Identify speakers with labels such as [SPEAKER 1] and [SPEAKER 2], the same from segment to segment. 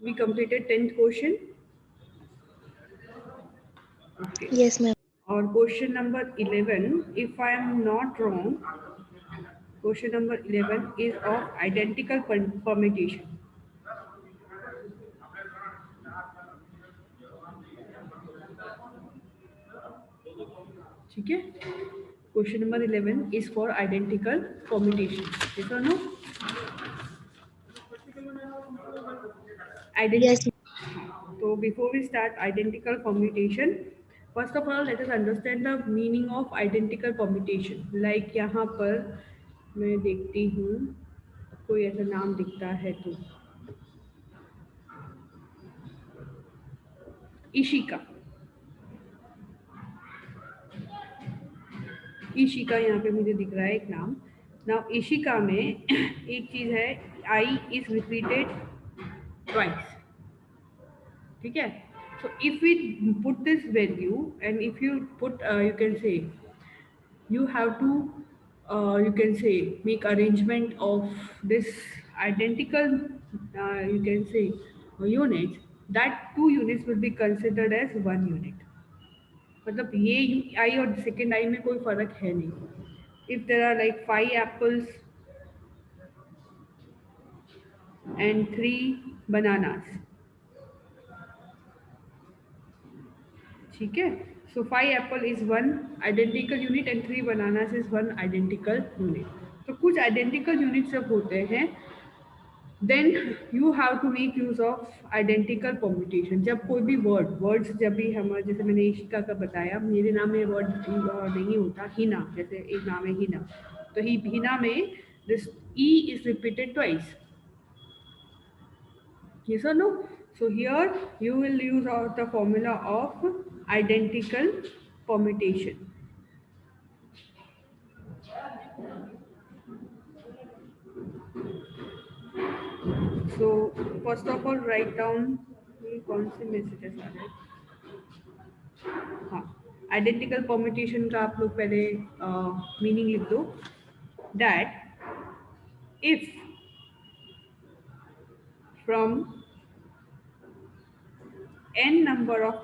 [SPEAKER 1] We completed 10th question. Okay.
[SPEAKER 2] Yes, ma'am.
[SPEAKER 1] Or question number 11, if I am not wrong, question number 11 is of identical permutation. ठीक है? Question number 11 is for identical permutation. Yes or no?
[SPEAKER 2] Yes,
[SPEAKER 1] Identical. So before we start identical permutation, first of all let us understand the meaning of identical permutation. Like यहाँ पर मैं देखती हूँ कोई ऐसा नाम दिखता है तो इशिका, ईशिका यहाँ पे मुझे दिख रहा है एक नाम. नाउ ईशिका में एक चीज है, आई इज रिपीटेड ट्वाइस. ठीक है? So if we put this value and if you put you can say you have to you can say make arrangement of this identical you can say units, that two units will be considered as one unit. मतलब ये आई और second I में कोई फर्क है नहीं. If there are like 5 apples and 3 bananas. ठीक है? सो 5 apples is one identical unit and 3 bananas is one identical unit. तो कुछ आइडेंटिकल यूनिट जब होते हैं then you have to make use of identical permutation. जब कोई भी वर्ड्स जब भी हम, जैसे मैंने ईशिका का बताया, मेरे नाम में वर्ड नहीं होता, हिना, जैसे एक नाम है हिना, तो हिना में this E is repeated twice. Yes or no? So here you will use out the formula of identical permutation. So first of all write down ये कौन से messages आ रहे हैं. हाँ, आइडेंटिकल परम्यूटेशन का आप लोग पहले मीनिंग लिख दो. That if from n number of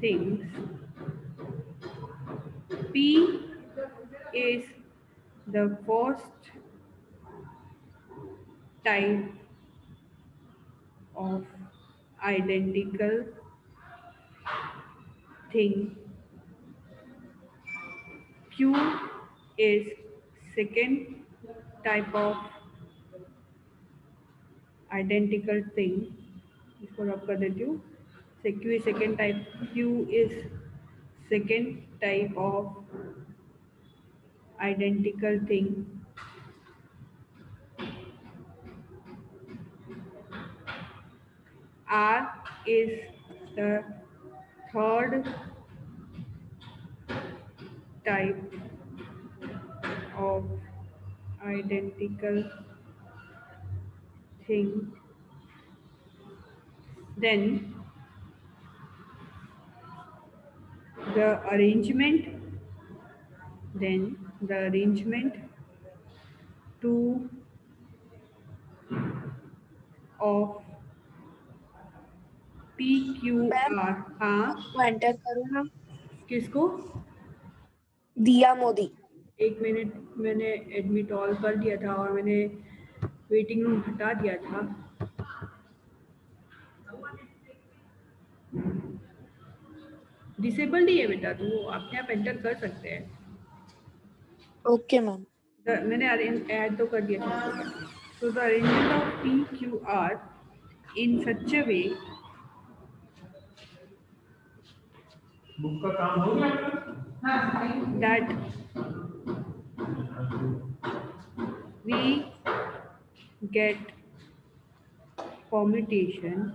[SPEAKER 1] things, p is the first type of identical thing, q is second type of identical thing. इसको रब कर देती हूँ. q is second type, q is second type of identical thing. R is the third type of identical thing. Then the arrangement two of
[SPEAKER 2] ma'am
[SPEAKER 1] PQR. हाँ,
[SPEAKER 2] आपको enter करो ना.
[SPEAKER 1] किसको?
[SPEAKER 2] दिया मोदी.
[SPEAKER 1] एक मिनट, मैंने एडमिट ऑल कर दिया था और मैंने वेटिंग रूम हटा दिया था. डिसेबल्ड ही है बेटा, तो वो अपने आप एंटर कर सकते हैं.
[SPEAKER 2] Okay ma'am.
[SPEAKER 1] मैंने ऐड तो कर दिया था. So the arrangement of PQR in such a way
[SPEAKER 3] book का काम हो गया
[SPEAKER 1] that we get permutation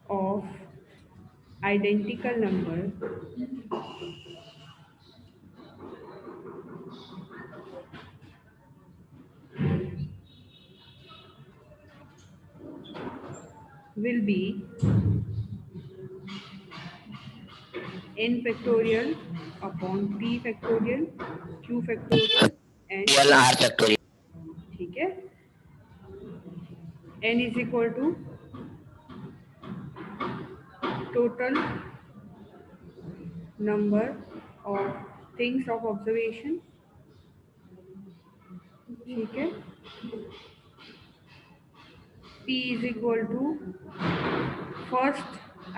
[SPEAKER 1] of identical number will be n factorial upon p factorial q factorial n,
[SPEAKER 4] L R factorial.
[SPEAKER 1] ठीक है, n is equal to total number of things of observation, ठीक है, p is equal to first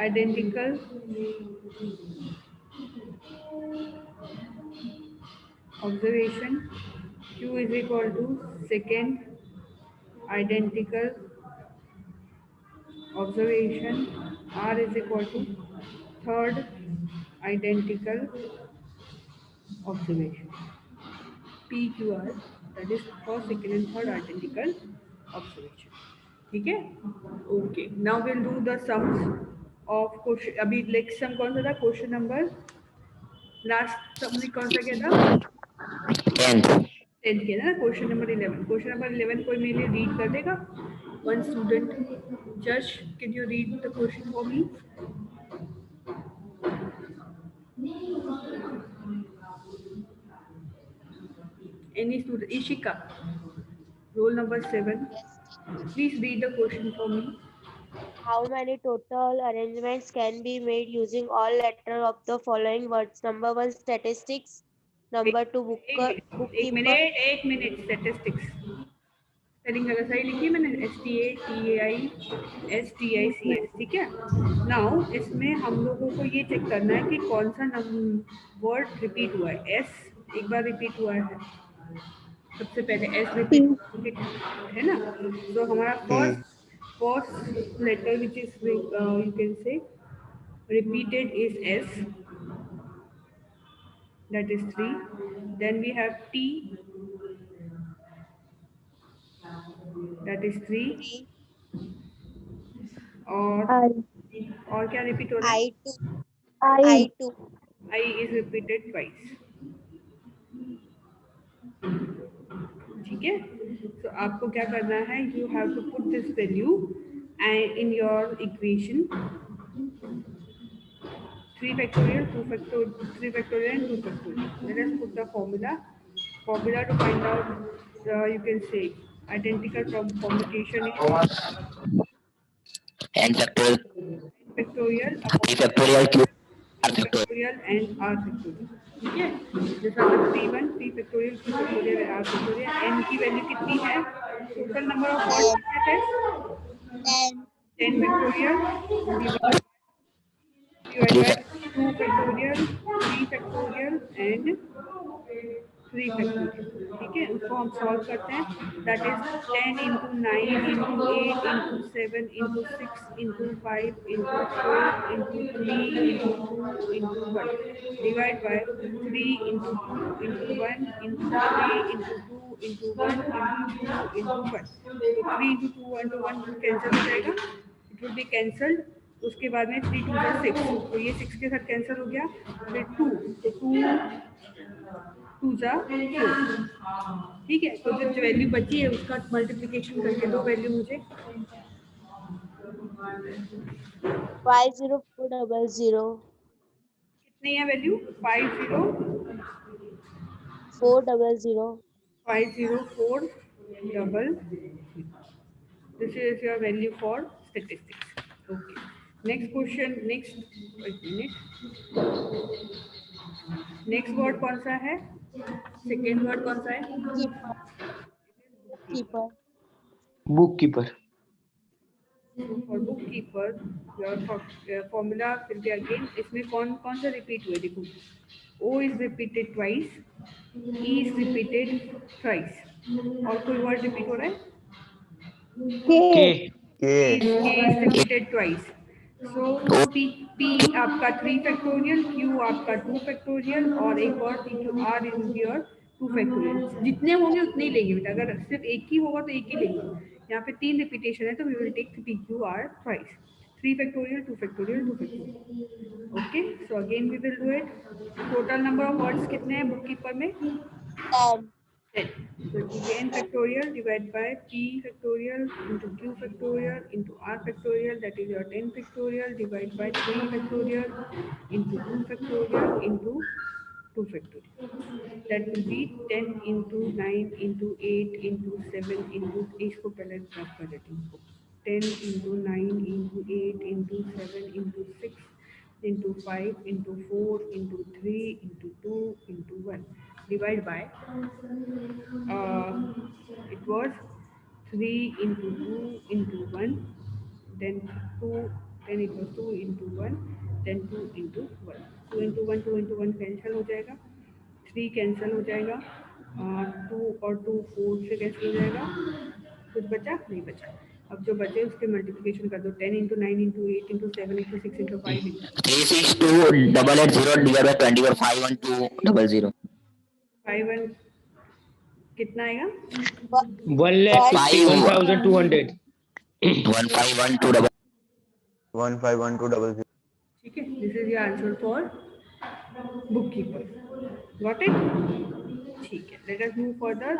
[SPEAKER 1] identical observation, q is equal to second identical observation, r is equal to third identical observation, PQR, that is first, second and third identical observation, ठीक है, okay. Now will do the sums of question. अभी next sum कौन सा था? Question number last सम में कौन सा क्या था?
[SPEAKER 4] 10th.
[SPEAKER 1] 10th के ना, क्वेश्चन नंबर 11. क्वेश्चन नंबर 11 कोई मेरे लिए रीड कर देगा? One student. जज, can you read the question for me? Any student? Ishika, roll number 7. Please read the question for me.
[SPEAKER 5] How many total arrangements can be made using all letters of the following words? Number 1, statistics. Number 2,
[SPEAKER 1] एक
[SPEAKER 5] bookkeeper.
[SPEAKER 1] Minute. Statistics spelling अगर सही लिखी है मैंने, STATAISTICS, ठीक है. Now इसमें हम लोगों को ये चेक करना है कि कौन सा वर्ड रिपीट हुआ है. एस एक बार रिपीट हुआ है, सबसे पहले एस रिपीट है ना. तो हमारा first letter which is you can say repeated is S, that is 3. Then we have T, that is 3. और क्या रिपीट हो रहा है?
[SPEAKER 5] I2.
[SPEAKER 1] I is repeated twice, ठीक है. So आपको क्या करना है? You have to put this value and in your equation 3 factorial, 2 factorial, 3 factorial and 2 factorial. Let us put the formula to find out you can say identical permutation is
[SPEAKER 4] N factorial,
[SPEAKER 1] factorial
[SPEAKER 4] P factorial, Q R factorial.
[SPEAKER 1] factorial and r factorial, ठीक है. जैसा P1, P factorial, Q factorial and r factorial. n की value कितनी है? Total number of words कितने थे? 10 factorial divided by 2 factorial, 3 factorial and 3 factorial, ठीक है. उसको हम सॉल्व करते हैं. That is 10 into 9 into 8 into 7 into 6 into 5 into 4 into 3 into 2 into 1 divide by 3 into 2 into 1 into 3 into 2 into 1 into 2 into 1. तो 3 into 2 into 1 cancel हो जाएगा, it will be cancelled. उसके बाद में 3 2 6, तो ये 6 के साथ कैंसिल हो गया. फिर 2, तो 2 2 4, ठीक है. तो जो वैल्यू बची है उसका मल्टीप्लिकेशन करके दो वैल्यू मुझे.
[SPEAKER 5] 50400.
[SPEAKER 1] कितनी है value? 50
[SPEAKER 5] 400.
[SPEAKER 1] 50400. This is your value for statistics. Okay. Next question. Next minute. Next word कौन सा है? सेकेंड वर्ड कौन सा है?
[SPEAKER 5] Keeper.
[SPEAKER 3] bookkeeper.
[SPEAKER 1] और बुक कीपर फॉर्मूला फिर भी अगेन इसमें कौन कौन सा रिपीट हुआ? देखो, O is repeated twice, E is repeated thrice. और कोई वर्ड रिपीट हो रहा है?
[SPEAKER 3] K.
[SPEAKER 1] K is repeated twice. So P आपका 3 factorial, Q आपका 2 factorial और एक और PQR is your 2 factorial. जितने होंगे उतने ही लेंगे बेटा. अगर सिर्फ एक ही होगा तो एक ही लेंगे. यहाँ पे 3 रिपीटेशन है तो we will take PQR twice. 3 factorial, 2 factorial, 2 factorial. Okay. So again we will do it. Total number of words कितने हैं बुक कीपर में? 10. So it will be n factorial divided by p factorial into q factorial into r factorial, that is your 10 factorial divided by 3 factorial into 2 factorial into 2 factorial, that will be 10 into 9 into 8 into 7 into, इसको पहले drop कर देती हूँ, 10 into 9 into 8 into 7 into 6 into 5 into 4 into 3 into 2 into 1 divide by it was 3 into 2 into 1 then 2 then it was 2 into 1 then 2 into 1 2 into 1 2 into 1 cancel हो जाएगा 3 cancel हो जाएगा 2 और 2 4 से कैंसिल हो जाएगा कुछ बचा नहीं बचा अब जो बचे उसके मल्टीप्लिकेशन कर दो 10 into 9 into 8 into 7 into 6 into 5 into
[SPEAKER 4] 362,880 divided by 24 51200
[SPEAKER 1] 5 कितना आएगा
[SPEAKER 3] 1,51,200.
[SPEAKER 4] 151200
[SPEAKER 3] 151200.
[SPEAKER 1] ठीक है this is your answer for book keeper got it ठीक है let us move further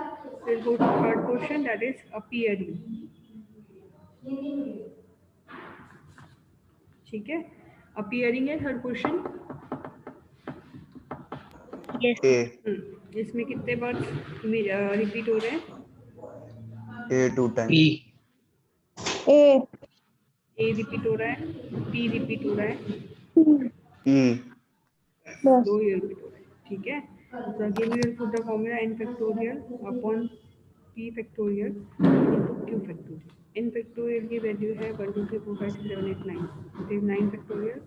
[SPEAKER 1] will go to third question that is appearing ठीक है अपीयरिंग है थर्ड क्वेश्चन
[SPEAKER 5] Yes.
[SPEAKER 3] A.
[SPEAKER 1] इसमें कितने वर्ड्स रिपीट हो रहे हैं
[SPEAKER 3] A 2 times.
[SPEAKER 2] A.
[SPEAKER 1] A repeat हो रहा है पी रिपीट हो रहा है
[SPEAKER 3] E.
[SPEAKER 1] दो ये रिपीट हो रहा है ठीक है so again we will put the formula n factorial upon p factorial into q factorial n factorial की वैल्यू है 1 2 3 4 5 6 7 8 9 it is 9 factorial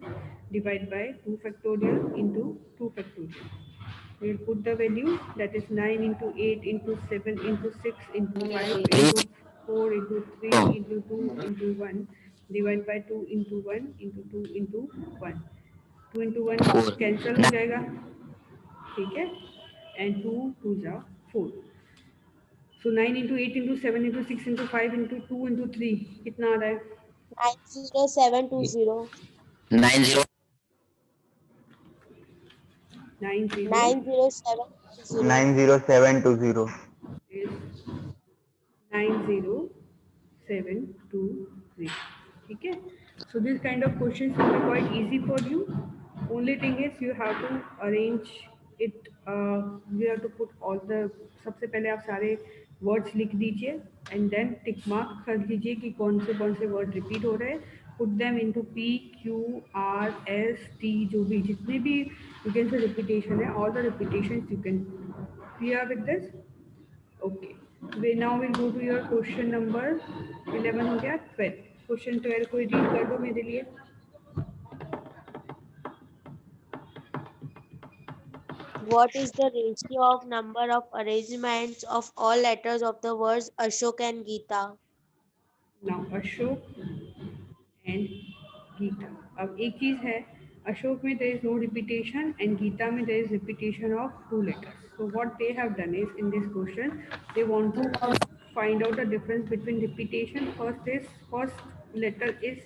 [SPEAKER 1] divide by 2 factorial into 2 factorial we will put the value that is 9 into 8 into 7 into 6 into 5 into 4 into 3 into 2 into 1 divide by 2 into 1 into 2 into 1 2 into 1 cancel हो जाएगा ठीक है and 2 2 जा 4 सो 9 into 8 into 7 into 6 into 5 into 2 into 3 कितना आ रहा है
[SPEAKER 5] 90720.
[SPEAKER 4] 90
[SPEAKER 1] 90
[SPEAKER 5] 90720.
[SPEAKER 3] 90720.
[SPEAKER 1] is 90723 ठीक है so this kind of questions will be quite easy for you only thing is you have to arrange it you have to put all the सबसे पहले आप सारे words लिख दीजिए एंड देन टिक मार्क कर दीजिए कि कौन से वर्ड रिपीट हो रहे हैं put them into P Q R S T जो भी जितने भी यू कैन से रिपीटेशन है all the repetition you can clear with this okay way now will go to your question number 11 हो गया 12 क्वेश्चन 12 को रीड कर दो मेरे लिए
[SPEAKER 5] What is the ratio of number of arrangements of all letters of the words Ashok and Gita?
[SPEAKER 1] Now Ashok and Gita अब एक चीज है अशोक में there is no repetition and Gita में there is repetition of 2 letters so what they have done is in this question they want to find out the difference between repetition first letter is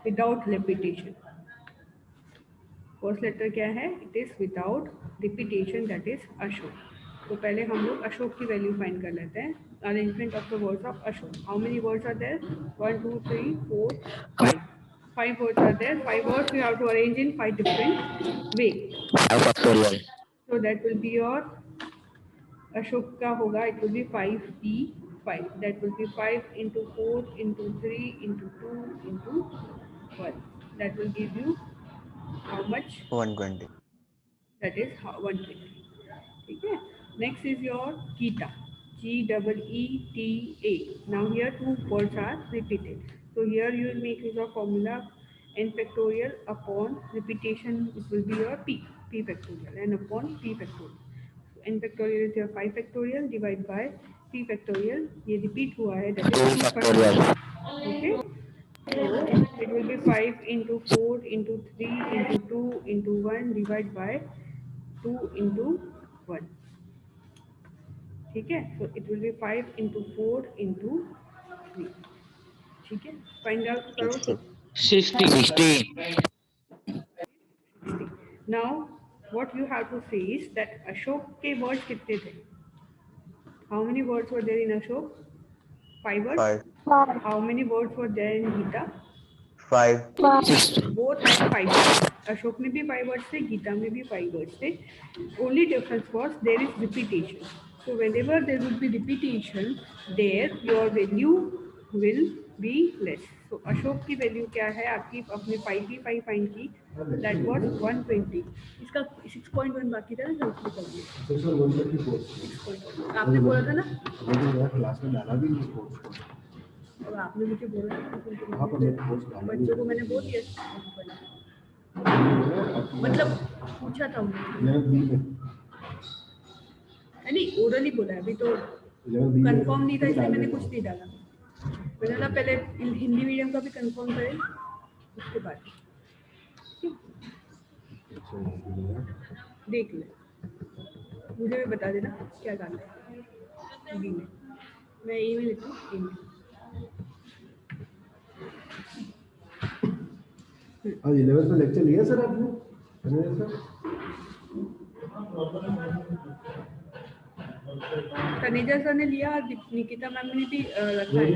[SPEAKER 1] without repetition first letter क्या है it is without repetition that is Ashok तो पहले हम लोग अशोक की value find कर लेते हैं arrangement of the words of Ashok how many words are there 1 2 3 4 5 words are there 5 words we have to arrange in 5 different way
[SPEAKER 4] factorial
[SPEAKER 1] so that will be your Ashok का होगा it will be 5p5 that will be 5 into 4 into 3 into 2 into 1 that will give you how much
[SPEAKER 3] 120.
[SPEAKER 1] that is 120 ठीक है next is your Gita G-E-E-T-A now here 2 words are repeated so here you will make use of formula n factorial upon repetition it will be your p factorial n upon p factorial so n factorial is your 5 factorial divide by p factorial ये repeat हुआ है that is 2 factorial okay so it will be 5 into 4 into 3 into 2 into 1 divide by 2 into 1 ठीक है so it will be 5 into 4 into 3 ठीक है find out करो
[SPEAKER 3] 60.
[SPEAKER 1] now what you have to say is that Ashok के words कितने थे how many words were there in Ashok 5 words
[SPEAKER 3] 5.
[SPEAKER 1] how many words were there in Gita
[SPEAKER 3] 5.
[SPEAKER 1] both have 5 Ashok में भी 5 words थे, गीता में भी 5 वर्ड्स थे. Only difference was there is repetition. So whenever there would be repetition, there your value will be less. So Ashok की value क्या है आपकी अपने 5 फाइंड की, दैट वाज 120. इसका 6.1 बाकी था ना, उसको कर दिया. आपने बोला था ना,
[SPEAKER 6] क्लास में डाला भी नहीं कोर्स.
[SPEAKER 1] और आपने मुझे बोला
[SPEAKER 6] हाँ, पर मैं कोर्स डाला
[SPEAKER 1] बच्चों को मैंने बोल दिया, मतलब पूछा था उन्होंने, नहीं ओरली बोला है, अभी तो कंफर्म नहीं था इसलिए मैंने कुछ नहीं डाला. मैंने बोला पहले हिंदी मीडियम का भी कंफर्म करें उसके बाद देख ले. मुझे भी बता देना क्या डालना है हिंदी में. मैं ई में लिखूँ हिंदी.
[SPEAKER 6] आज 11th में लेक्चर लिया सर आपने?
[SPEAKER 1] तनेजा सर ने लिया और निकिता मैम ने भी रखा है.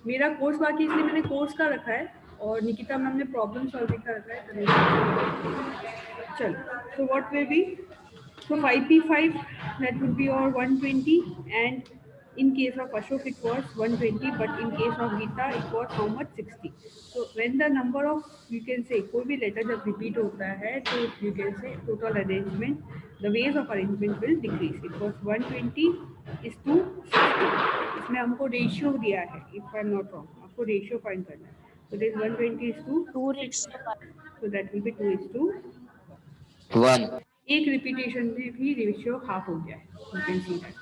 [SPEAKER 1] मेरा कोर्स बाकी इसलिए मैंने कोर्स का रखा है और निकिता मैम ने प्रॉब्लम सॉल्विंग का रखा है. चल, so what will be, so 5p5 that would be your 120, and in case of Ashok it was 120, but in case of Geeta it was how much, 60. So when the number of, you can say कोई भी letter जब repeat होता है तो you can say total arrangement, the ways of arrangement will decrease. It was 120 is to 60. इसमें हमको ratio दिया है, if I am not wrong, आपको रेशियो फाइंड करना है. So this 120 is to
[SPEAKER 5] 2:1.
[SPEAKER 1] so that will be 2 is to
[SPEAKER 4] 1.
[SPEAKER 1] एक repetition में भी रेशियो हाफ हो गया है. You can see that.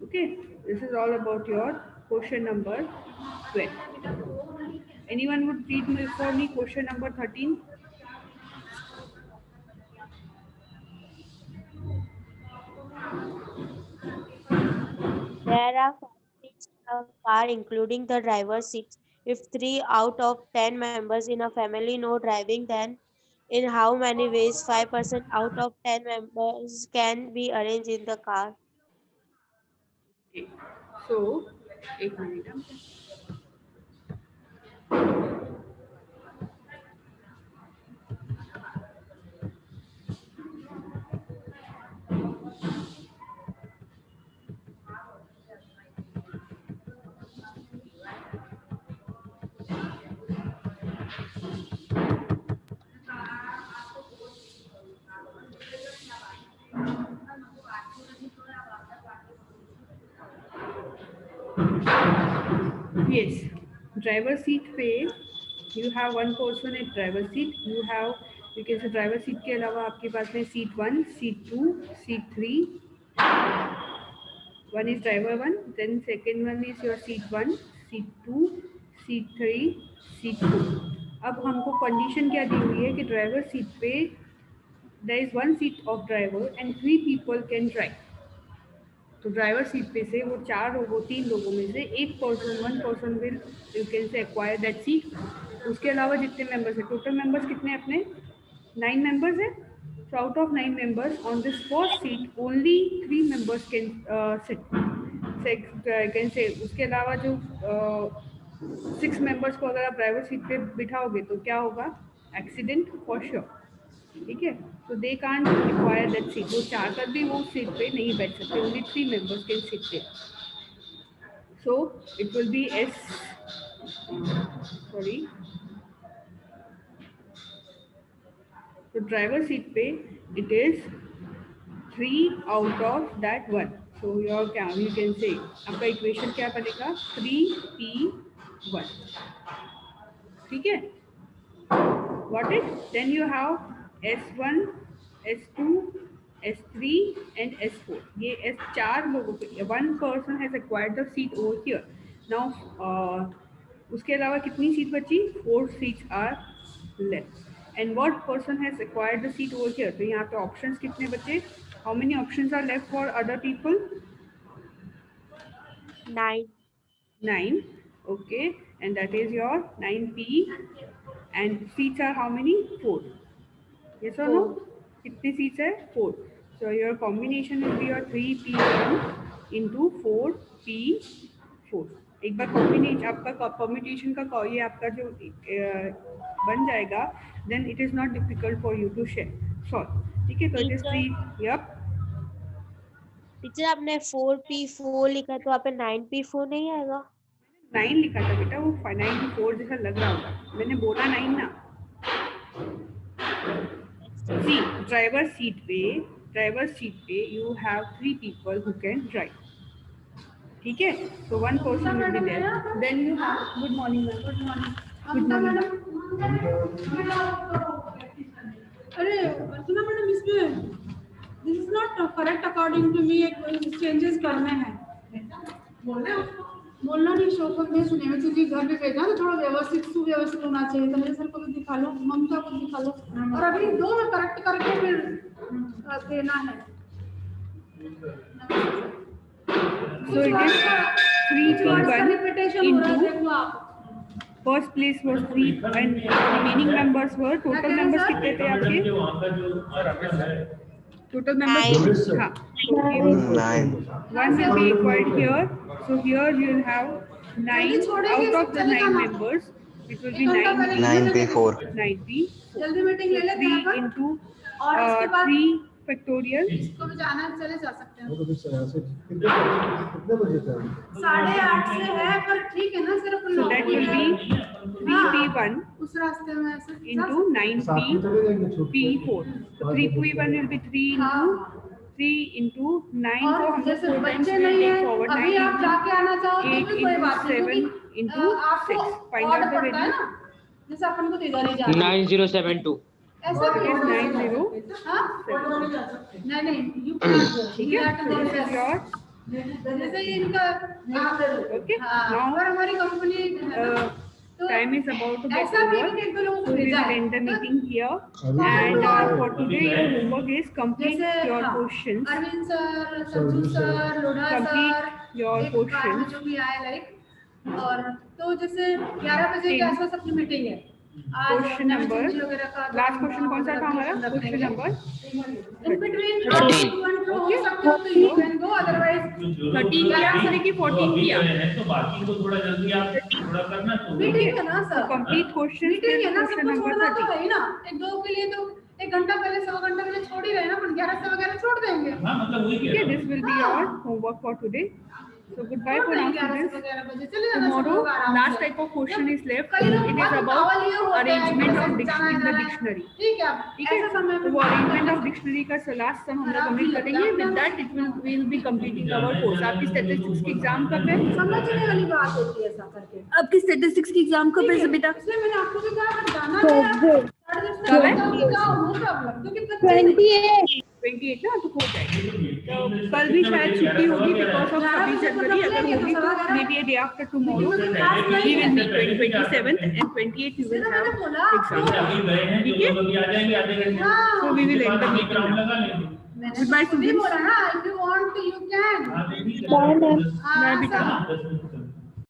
[SPEAKER 1] Okay, this is all about your question number 12. Anyone would read for me question number 13.
[SPEAKER 5] There are 5 seats in a car, including the driver's seats. If 3 out of 10 members in a family know driving, then in how many ways 5% out of 10 members can be arranged in the car?
[SPEAKER 1] सो एक minute. Yes, driver seat पे you have one person at driver seat. You have, you can say driver seat के अलावा आपके पास में seat 1, seat 2, seat 3. One is driver 1, then second one is your seat 1, seat 2, seat 3, seat 2. अब हमको condition क्या दी हुई है कि ड्राइवर सीट पे there is one seat of driver and 3 people can drive. तो ड्राइवर सीट पे से वो 3 लोगों में से one person will you can से एक्वायर दैट सीट. उसके अलावा जितने मेंबर्स है, टोटल मेंबर्स कितने अपने 9 मेंबर्स है. So out of 9 members on this first seat only 3 members can seat can say. उसके अलावा जो 6 मेंबर्स को अगर आप ड्राइवर सीट पे बिठाओगे तो क्या होगा, एक्सीडेंट फॉर श्योर. ठीक है, तो they can't acquire that seat. वो चाहकर भी वो सीट पे नहीं बैठ सकते. Only 3 members can sit there. So it will be S sorry, तो ड्राइवर सीट पे it is 3 out of that 1. So your क्या यू कैन से आपका इक्वेशन क्या बनेगा, 3p1. ठीक है, what is, then you have S1, S2, S3 and S4. ये S4 लोगों के, one person has acquired the seat over here. Now उसके अलावा कितनी सीट बची, 4 seats are left. And what person has acquired the seat over here? तो यहाँ पे options कितने बचे, how many options are left for other people? 9. Okay, and that is your 9p, and seats are how many, 4. Yes or no? कितनी seats है, 4. So your combination will be your 3p1 into 4p4. एक बार combination आपका permutation का ये आपका जो बन जाएगा, then it is not difficult for you to solve. ठीक है, तो इट इज 3. यप,
[SPEAKER 5] टीचर आपने 4p4 लिखा तो आप 9p4 नहीं आएगा?
[SPEAKER 1] 9 लिखा था बेटा, वो 94 जैसा लग रहा होगा, मैंने बोला 9 ना. सी ड्राइवर सीट पे you have 3 people who can drive. ठीक है, तो 1 person will be there, then you have good morning ma'am. Good morning.
[SPEAKER 7] अरे अर्चना मैडम, इसमें this is not correct according to me. Changes करने हैं. बोलना नहीं, शो को भेज सुने जी घर पे भेजना तो थोड़ा व्यवस्थित सुव्यवस्थित होना चाहिए. तो मेरे सर को भी दिखा लो, ममता को दिखा लो, और अभी दो में करेक्ट करके फिर देना है.
[SPEAKER 1] So it is 3p1
[SPEAKER 7] repetition हो रहा है,
[SPEAKER 1] into
[SPEAKER 7] देखो आप.
[SPEAKER 1] first place was 3 and remaining members were total members कितने थे आपके? Total members, हाँ. So
[SPEAKER 3] 9.
[SPEAKER 1] 1 will be required here. So here we will have 9 out of the 9 members. It will be 9.
[SPEAKER 3] 9p4.
[SPEAKER 1] 9p.
[SPEAKER 7] जल्दी meeting ले लेते हैं
[SPEAKER 1] 3
[SPEAKER 7] अपन.
[SPEAKER 1] into
[SPEAKER 7] और इसके बाद
[SPEAKER 1] 3 factorial.
[SPEAKER 7] इसको भी जाना है, चले जा सकते हैं.
[SPEAKER 6] वो तो फिर से कितने बजे था?
[SPEAKER 7] 8:30 से है, पर ठीक है ना, सिर्फ
[SPEAKER 1] So that will be 3p1
[SPEAKER 7] उस रास्ते में ऐसे
[SPEAKER 1] into 9p4. So 3p1 will be 3 into 9 को
[SPEAKER 7] और
[SPEAKER 1] हम लोग
[SPEAKER 7] जैसे
[SPEAKER 1] 4 times
[SPEAKER 7] बच्चे
[SPEAKER 1] में
[SPEAKER 7] नहीं
[SPEAKER 1] take
[SPEAKER 7] है,
[SPEAKER 1] forward.
[SPEAKER 7] अभी
[SPEAKER 1] 9
[SPEAKER 7] आप
[SPEAKER 1] into
[SPEAKER 7] जाके आना चाहो तो
[SPEAKER 1] 8
[SPEAKER 7] भी कोई
[SPEAKER 1] into
[SPEAKER 7] बात नहीं,
[SPEAKER 1] 7
[SPEAKER 7] क्योंकि
[SPEAKER 1] into
[SPEAKER 7] आपको
[SPEAKER 1] 6. Find out
[SPEAKER 7] order
[SPEAKER 1] the
[SPEAKER 7] पड़ता है
[SPEAKER 1] value.
[SPEAKER 7] ना, जैसे अपन को तो इधर ही जाना है.
[SPEAKER 4] 9072.
[SPEAKER 7] ऐसा भी
[SPEAKER 1] It is
[SPEAKER 7] है.
[SPEAKER 1] 90.
[SPEAKER 7] हाँ? नहीं यू कैन.
[SPEAKER 1] ठीक है, so this is your
[SPEAKER 7] जैसे ये इनका
[SPEAKER 1] okay.
[SPEAKER 7] हाँ,
[SPEAKER 1] Now
[SPEAKER 7] और हमारी कंपनी तो
[SPEAKER 1] time is about to get
[SPEAKER 7] ऐसा भी
[SPEAKER 1] over.
[SPEAKER 7] है कि एक दो लोगों
[SPEAKER 1] So
[SPEAKER 7] को
[SPEAKER 1] we
[SPEAKER 7] भेजा
[SPEAKER 1] will
[SPEAKER 7] है.
[SPEAKER 1] end the meeting here. And for today your homework is complete
[SPEAKER 7] जैसे
[SPEAKER 1] your
[SPEAKER 7] हाँ,
[SPEAKER 1] questions.
[SPEAKER 7] Arvind sir, Sanju sir, Lodha
[SPEAKER 1] Complete
[SPEAKER 7] sir,
[SPEAKER 1] your
[SPEAKER 7] एक बार में
[SPEAKER 1] questions.
[SPEAKER 7] जो भी आए लाइक. और तो जैसे 11 बजे के आसपास अपनी मीटिंग है. आज
[SPEAKER 1] Question number.
[SPEAKER 7] वगैरह का
[SPEAKER 1] Last question कौन सा था हमारा? Question number
[SPEAKER 7] in between
[SPEAKER 4] 13.
[SPEAKER 7] हो सकते हो तो यू कैन गो, अदरवाइज
[SPEAKER 1] 13 किया हमने कि 14 किया?
[SPEAKER 8] तो बाकी को थोड़ा जल्दी आप थोड़ा करना तो
[SPEAKER 7] मीटिंग है ना
[SPEAKER 1] So
[SPEAKER 7] sir.
[SPEAKER 1] complete questions
[SPEAKER 7] meeting है ना,
[SPEAKER 1] question
[SPEAKER 7] सबको
[SPEAKER 1] number
[SPEAKER 7] छोड़ना तो
[SPEAKER 1] 30.
[SPEAKER 7] है ही ना. एक दो के लिए तो 1 घंटा पहले, 1.25 घंटा पहले छोड़ ही रहे ना, अपन 11 से वगैरह छोड़ देंगे.
[SPEAKER 8] हाँ मतलब वही कह
[SPEAKER 1] Okay,
[SPEAKER 8] रहा हूँ।
[SPEAKER 1] this will be your homework for today. So goodbye for now,
[SPEAKER 7] 11 से
[SPEAKER 1] students.
[SPEAKER 7] 11 बजे चले जाना. सब
[SPEAKER 1] Tomorrow,
[SPEAKER 7] लोग आराम
[SPEAKER 1] last
[SPEAKER 7] से.
[SPEAKER 1] type of question is left.
[SPEAKER 7] कई लोग
[SPEAKER 1] It is
[SPEAKER 7] बहुत
[SPEAKER 1] about
[SPEAKER 7] उतावल ये होते हैं,
[SPEAKER 1] arrangement of
[SPEAKER 7] जाना
[SPEAKER 1] in the
[SPEAKER 7] है.
[SPEAKER 1] dictionary.
[SPEAKER 7] ठीक है.
[SPEAKER 1] ठीक है,
[SPEAKER 7] ऐसे समय
[SPEAKER 1] तो
[SPEAKER 7] में
[SPEAKER 1] वो अरेंजमेंट ऑफ डिक्शनरी का लास्ट सम हम लोग कंप्लीट करेंगे. With that it will be completing our course. आपकी स्टैटिस्टिक्स की एग्जाम कब है?
[SPEAKER 7] समझने वाली बात होती है ऐसा करके.
[SPEAKER 1] आपकी स्टैटिस्टिक्स की एग्जाम कब है बेटा?
[SPEAKER 7] इसलिए मैंने आपको भी कहा अगर जाना है यार,
[SPEAKER 1] कब है?
[SPEAKER 7] जाओ, नो प्रॉब्लम. क्योंकि बच्चे
[SPEAKER 1] 28 ना, तो हो जाएगी. तो कल भी शायद छुट्टी होगी बिकॉज ऑफ 26 जनवरी. अगर होगी तो may be day after tomorrow we will meet 27th and 28th you will
[SPEAKER 7] मैंने
[SPEAKER 1] हैव
[SPEAKER 7] बोला
[SPEAKER 1] एग्जाम.
[SPEAKER 8] अभी गए हैं जो
[SPEAKER 1] ठीक है?
[SPEAKER 8] लोग अभी आ जाएंगे आधे घंटे
[SPEAKER 7] हाँ.
[SPEAKER 1] So we will end the
[SPEAKER 8] एक
[SPEAKER 1] meeting
[SPEAKER 8] राउंड
[SPEAKER 1] now.
[SPEAKER 8] लगा लेंगे
[SPEAKER 1] Goodbye
[SPEAKER 7] भी
[SPEAKER 1] students.
[SPEAKER 7] बोला ना, if you want you can.
[SPEAKER 8] हाँ, नहीं, नहीं,
[SPEAKER 2] Bye, ma'am.
[SPEAKER 7] हाँ,
[SPEAKER 1] Bye, बेटा.
[SPEAKER 7] सर.
[SPEAKER 8] हाँ, 10 मिनट